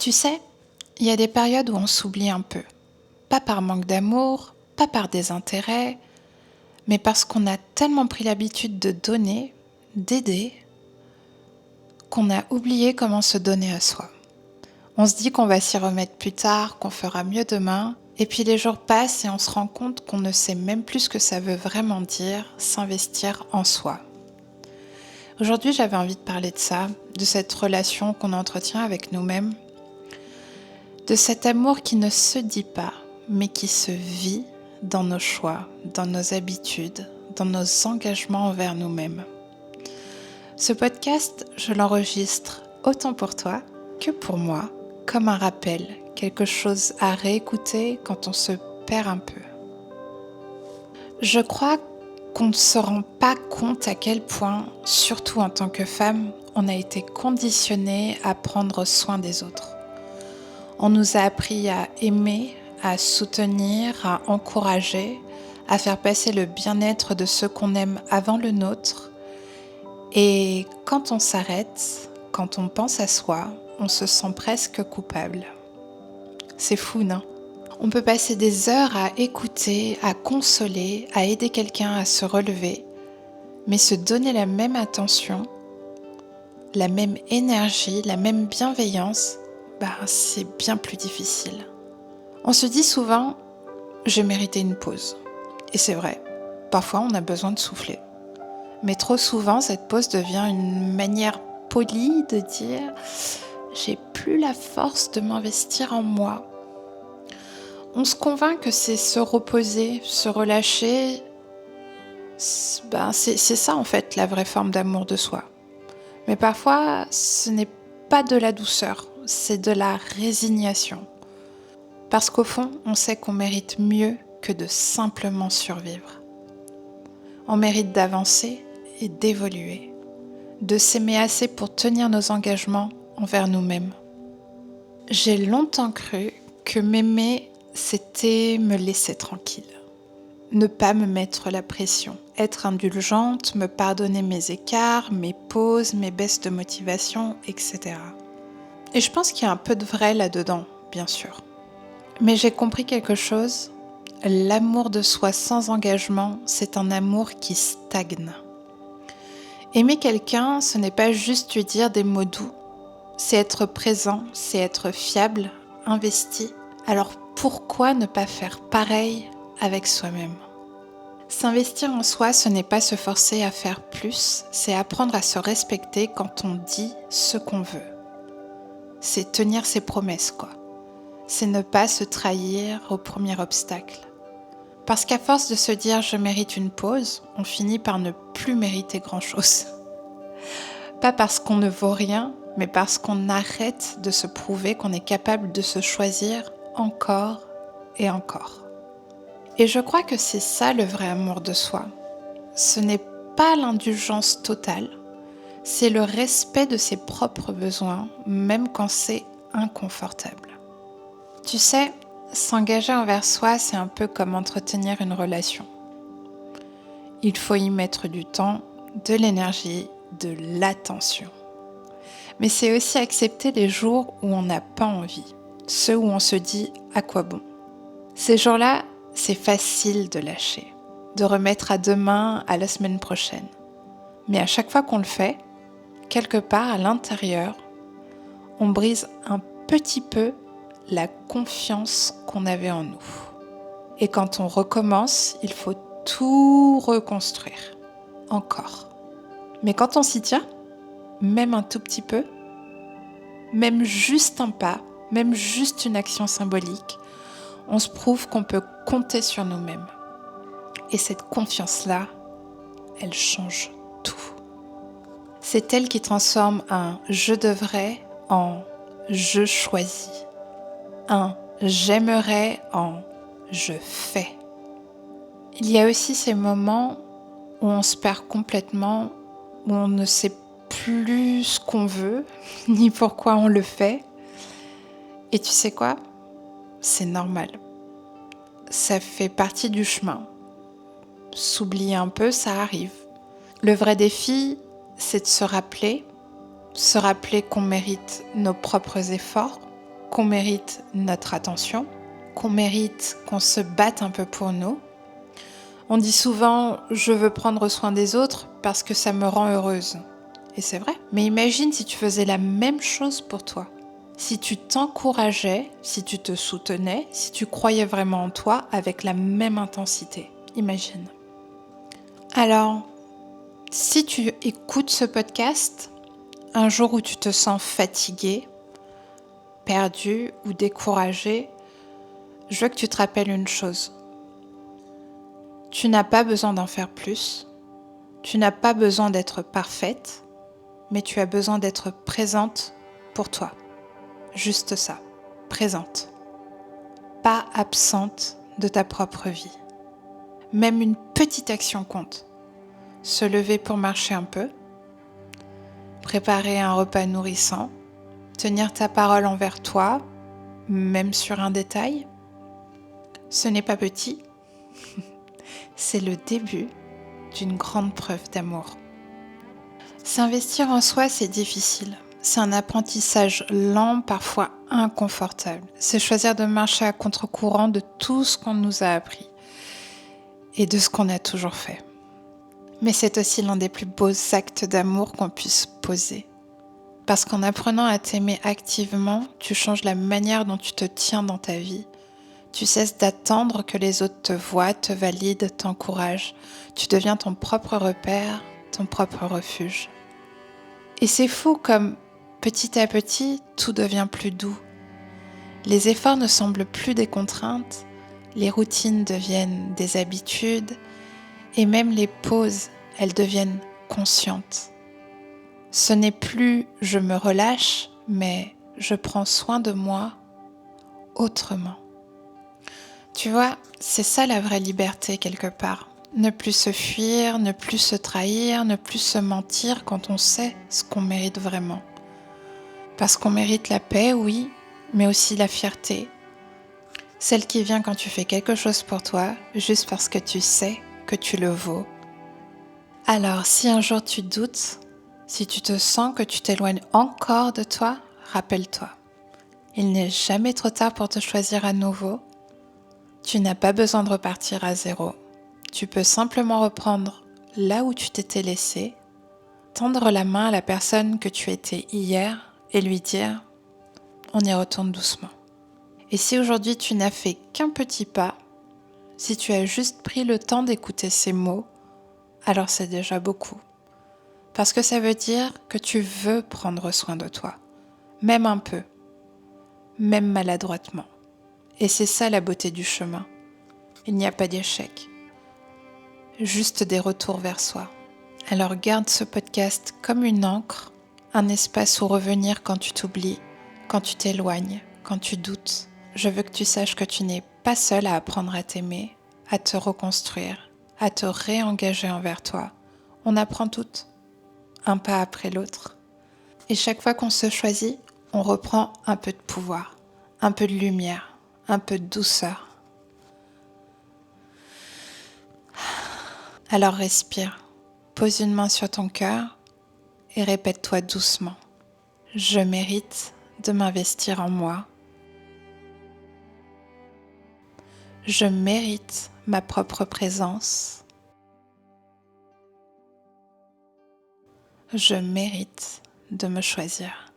Tu sais, il y a des périodes où on s'oublie un peu. Pas par manque d'amour, pas par désintérêt, mais parce qu'on a tellement pris l'habitude de donner, d'aider, qu'on a oublié comment se donner à soi. On se dit qu'on va s'y remettre plus tard, qu'on fera mieux demain, et puis les jours passent et on se rend compte qu'on ne sait même plus ce que ça veut vraiment dire, s'investir en soi. Aujourd'hui, j'avais envie de parler de ça, de cette relation qu'on entretient avec nous-mêmes, de cet amour qui ne se dit pas, mais qui se vit dans nos choix, dans nos habitudes, dans nos engagements envers nous-mêmes. Ce podcast, je l'enregistre autant pour toi que pour moi, comme un rappel, quelque chose à réécouter quand on se perd un peu. Je crois qu'on ne se rend pas compte à quel point, surtout en tant que femme, on a été conditionné à prendre soin des autres. On nous a appris à aimer, à soutenir, à encourager, à faire passer le bien-être de ceux qu'on aime avant le nôtre. Et quand on s'arrête, quand on pense à soi, on se sent presque coupable. C'est fou, non ? On peut passer des heures à écouter, à consoler, à aider quelqu'un à se relever, mais se donner la même attention, la même énergie, la même bienveillance, c'est bien plus difficile. On se dit souvent « je méritais une pause ». Et c'est vrai, parfois on a besoin de souffler. Mais trop souvent, cette pause devient une manière polie de dire « j'ai plus la force de m'investir en moi ». On se convainc que c'est se reposer, se relâcher. C'est ça en fait la vraie forme d'amour de soi. Mais parfois, ce n'est pas de la douceur, c'est de la résignation. Parce qu'au fond, on sait qu'on mérite mieux que de simplement survivre. On mérite d'avancer et d'évoluer, de s'aimer assez pour tenir nos engagements envers nous-mêmes. J'ai longtemps cru que m'aimer, c'était me laisser tranquille. Ne pas me mettre la pression, être indulgente, me pardonner mes écarts, mes pauses, mes baisses de motivation, etc. Et je pense qu'il y a un peu de vrai là-dedans, bien sûr. Mais j'ai compris quelque chose, l'amour de soi sans engagement, c'est un amour qui stagne. Aimer quelqu'un, ce n'est pas juste lui dire des mots doux, c'est être présent, c'est être fiable, investi. Alors pourquoi ne pas faire pareil avec soi-même ? S'investir en soi, ce n'est pas se forcer à faire plus, c'est apprendre à se respecter quand on dit ce qu'on veut. C'est tenir ses promesses, quoi. C'est ne pas se trahir au premier obstacle. Parce qu'à force de se dire « je mérite une pause », on finit par ne plus mériter grand-chose. Pas parce qu'on ne vaut rien, mais parce qu'on arrête de se prouver qu'on est capable de se choisir encore et encore. Et je crois que c'est ça le vrai amour de soi. Ce n'est pas l'indulgence totale, c'est le respect de ses propres besoins, même quand c'est inconfortable. Tu sais, s'engager envers soi, c'est un peu comme entretenir une relation. Il faut y mettre du temps, de l'énergie, de l'attention. Mais c'est aussi accepter les jours où on n'a pas envie, ceux où on se dit « à quoi bon ?» Ces jours-là, c'est facile de lâcher, de remettre à demain, à la semaine prochaine. Mais à chaque fois qu'on le fait, quelque part à l'intérieur, on brise un petit peu la confiance qu'on avait en nous. Et quand on recommence, il faut tout reconstruire, encore. Mais quand on s'y tient, même un tout petit peu, même juste un pas, même juste une action symbolique, on se prouve qu'on peut compter sur nous-mêmes. Et cette confiance-là, elle change tout. C'est elle qui transforme un « je devrais » en « je choisis », un « j'aimerais » en « je fais ». Il y a aussi ces moments où on se perd complètement, où on ne sait plus ce qu'on veut, ni pourquoi on le fait. Et tu sais quoi ? C'est normal. Ça fait partie du chemin. S'oublier un peu, ça arrive. Le vrai défi, c'est de se rappeler qu'on mérite nos propres efforts, qu'on mérite notre attention, qu'on mérite qu'on se batte un peu pour nous. On dit souvent « je veux prendre soin des autres parce que ça me rend heureuse ». Et c'est vrai. Mais imagine si tu faisais la même chose pour toi. Si tu t'encourageais, si tu te soutenais, si tu croyais vraiment en toi avec la même intensité. Imagine. Alors, si tu écoutes ce podcast, un jour où tu te sens fatigué, perdu ou découragé, je veux que tu te rappelles une chose. Tu n'as pas besoin d'en faire plus. Tu n'as pas besoin d'être parfaite, mais tu as besoin d'être présente pour toi. Juste ça, présente. Pas absente de ta propre vie. Même une petite action compte. Se lever pour marcher un peu, préparer un repas nourrissant, tenir ta parole envers toi, même sur un détail. Ce n'est pas petit, c'est le début d'une grande preuve d'amour. S'investir en soi, c'est difficile. C'est un apprentissage lent, parfois inconfortable. C'est choisir de marcher à contre-courant de tout ce qu'on nous a appris et de ce qu'on a toujours fait. Mais c'est aussi l'un des plus beaux actes d'amour qu'on puisse poser. Parce qu'en apprenant à t'aimer activement, tu changes la manière dont tu te tiens dans ta vie. Tu cesses d'attendre que les autres te voient, te valident, t'encouragent. Tu deviens ton propre repère, ton propre refuge. Et c'est fou comme, petit à petit, tout devient plus doux. Les efforts ne semblent plus des contraintes, les routines deviennent des habitudes, et même les pauses, elles deviennent conscientes. Ce n'est plus « je me relâche », mais « je prends soin de moi autrement ». Tu vois, c'est ça la vraie liberté quelque part. Ne plus se fuir, ne plus se trahir, ne plus se mentir quand on sait ce qu'on mérite vraiment. Parce qu'on mérite la paix, oui, mais aussi la fierté. Celle qui vient quand tu fais quelque chose pour toi, juste parce que tu sais que tu le vaux. Alors, si un jour tu doutes, si tu te sens que tu t'éloignes encore de toi, rappelle-toi. Il n'est jamais trop tard pour te choisir à nouveau. Tu n'as pas besoin de repartir à zéro. Tu peux simplement reprendre là où tu t'étais laissé, tendre la main à la personne que tu étais hier et lui dire « on y retourne doucement ». Et si aujourd'hui tu n'as fait qu'un petit pas, si tu as juste pris le temps d'écouter ces mots, alors c'est déjà beaucoup. Parce que ça veut dire que tu veux prendre soin de toi, même un peu, même maladroitement. Et c'est ça la beauté du chemin. Il n'y a pas d'échec, juste des retours vers soi. Alors garde ce podcast comme une encre, un espace où revenir quand tu t'oublies, quand tu t'éloignes, quand tu doutes. Je veux que tu saches que tu n'es pas seul à apprendre à t'aimer, à te reconstruire, à te réengager envers toi. On apprend toutes, un pas après l'autre. Et chaque fois qu'on se choisit, on reprend un peu de pouvoir, un peu de lumière, un peu de douceur. Alors respire, pose une main sur ton cœur et répète-toi doucement. Je mérite de m'investir en moi. Je mérite ma propre présence. Je mérite de me choisir.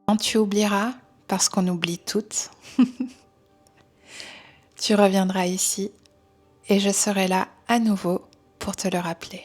Quand tu oublieras, parce qu'on oublie toutes, tu reviendras ici et je serai là à nouveau pour te le rappeler.